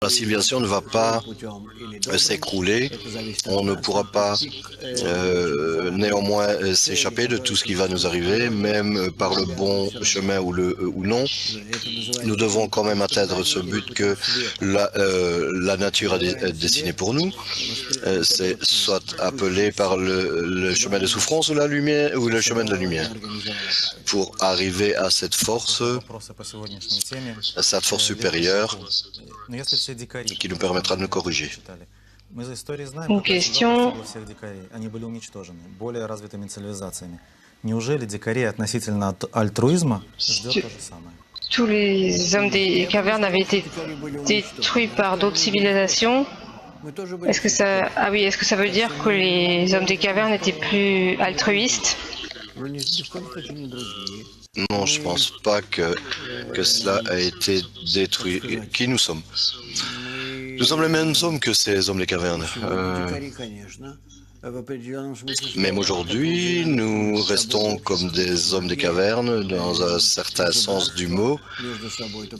La civilisation ne va pas s'écrouler. On ne pourra pas néanmoins s'échapper de tout ce qui va nous arriver, même par le bon chemin ou non. Nous devons quand même atteindre ce but que la nature a dessiné pour nous. C'est soit appelé par le chemin de souffrance ou la lumière ou le chemin de la lumière. Pour arriver à cette force supérieure qui nous permettra de nous corriger. Une question. Tous les hommes des cavernes avaient été détruits par d'autres civilisations. Est-ce que ça, est-ce que ça veut dire que les hommes des cavernes étaient plus altruistes? Non, je pense pas que cela a été détruit. Qui nous sommes? Nous sommes les mêmes hommes que ces hommes des cavernes. Même aujourd'hui, nous restons comme des hommes des cavernes dans un certain sens du mot.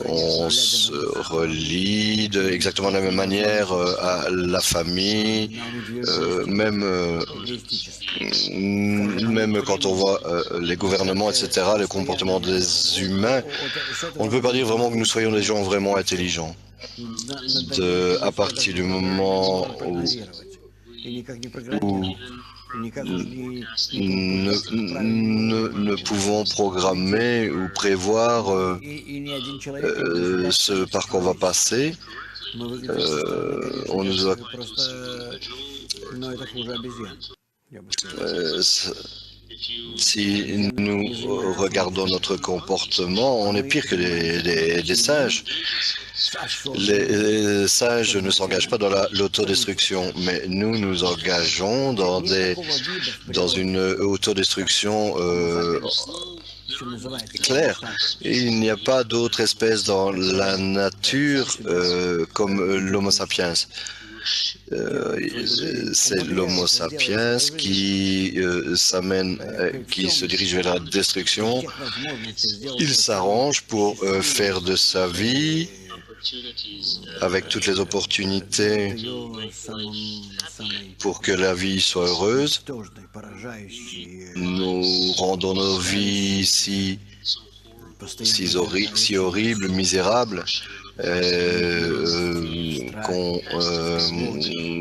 On se relie exactement de la même manière à la famille, même quand on voit les gouvernements, etc., le comportement des humains, on ne peut pas dire vraiment que nous soyons des gens vraiment intelligents. À partir du moment où ne pouvons programmer ou prévoir ce par quoi on va passer, on nous a si nous regardons notre comportement, on est pire que des singes. Les singes ne s'engagent pas dans l'autodestruction, mais nous nous engageons dans une autodestruction claire. Il n'y a pas d'autre espèce dans la nature comme l'Homo sapiens. C'est l'Homo sapiens qui qui se dirige vers la destruction. Il s'arrange pour faire de sa vie, avec toutes les opportunités pour que la vie soit heureuse. Nous rendons nos vies si horribles, misérables,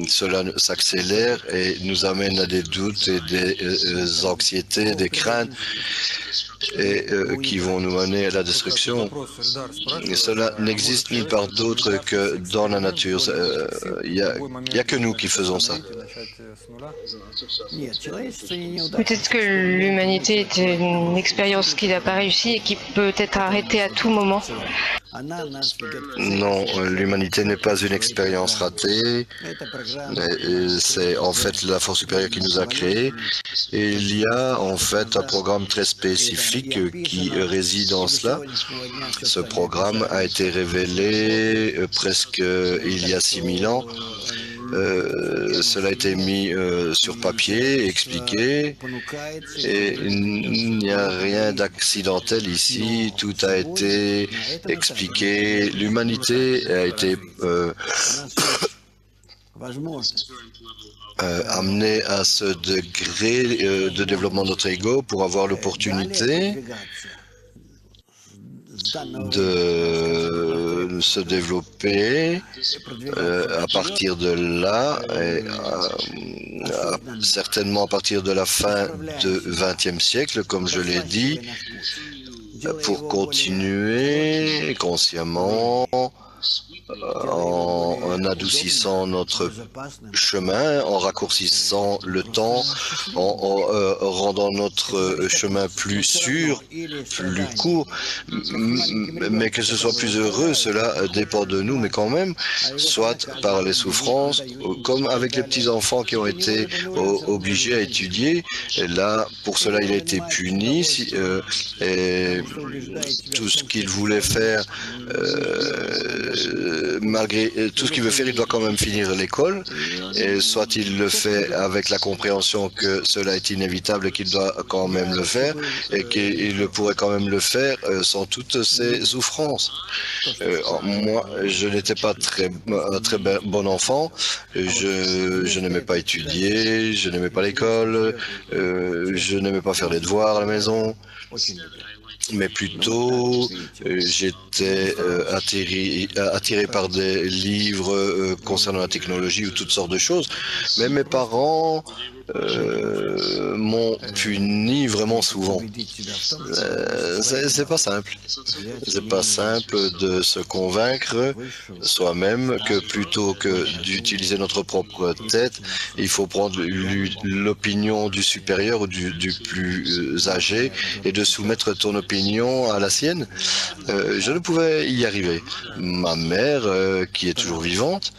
cela s'accélère et nous amène à des doutes et des anxiétés, des craintes et qui vont nous mener à la destruction. Et cela n'existe nulle part d'autre que dans la nature. Il n'y a que nous qui faisons ça. Peut-être que l'humanité est une expérience qui n'a pas réussi et qui peut être arrêtée à tout moment. Non, l'humanité n'est pas une expérience ratée. C'est en fait la force supérieure qui nous a créés. Et il y a en fait un programme très spécifique qui réside en cela. Ce programme a été révélé presque il y a 6000 ans. Cela a été mis sur papier, expliqué, et il n'y a rien d'accidentel ici, tout a été expliqué. L'humanité a été amenée à ce degré de développement de notre ego pour avoir l'opportunité de se développer à partir de là, et certainement à partir de la fin du XXe siècle, comme je l'ai dit, pour continuer consciemment en adoucissant notre chemin, en raccourcissant le temps, en rendant notre chemin plus sûr, plus court, mais que ce soit plus heureux, cela dépend de nous, mais quand même, soit par les souffrances, comme avec les petits-enfants qui ont été obligés à étudier, et là, pour cela, il a été puni, et tout ce qu'il voulait faire, malgré tout ce qu'il veut faire, il doit quand même finir l'école. Et soit il le fait avec la compréhension que cela est inévitable et qu'il doit quand même le faire, et qu'il pourrait quand même le faire sans toutes ces souffrances. Moi, je n'étais pas un très bon enfant. Je n'aimais pas étudier, je n'aimais pas l'école, je n'aimais pas faire les devoirs à la maison. Mais plutôt, j'étais attiré par des livres concernant la technologie ou toutes sortes de choses. Mais mes parents m'ont puni vraiment souvent. C'est pas simple. C'est pas simple de se convaincre soi-même que plutôt que d'utiliser notre propre tête, il faut prendre l'opinion du supérieur ou du plus âgé et de soumettre ton opinion à la sienne. Je ne pouvais y arriver. Ma mère, qui est toujours vivante,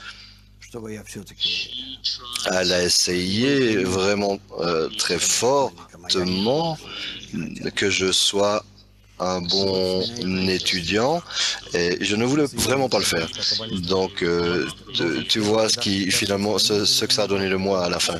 elle a essayé vraiment très fortement que je sois un bon étudiant et je ne voulais vraiment pas le faire. Donc, tu vois ce que ça a donné de moi à la fin.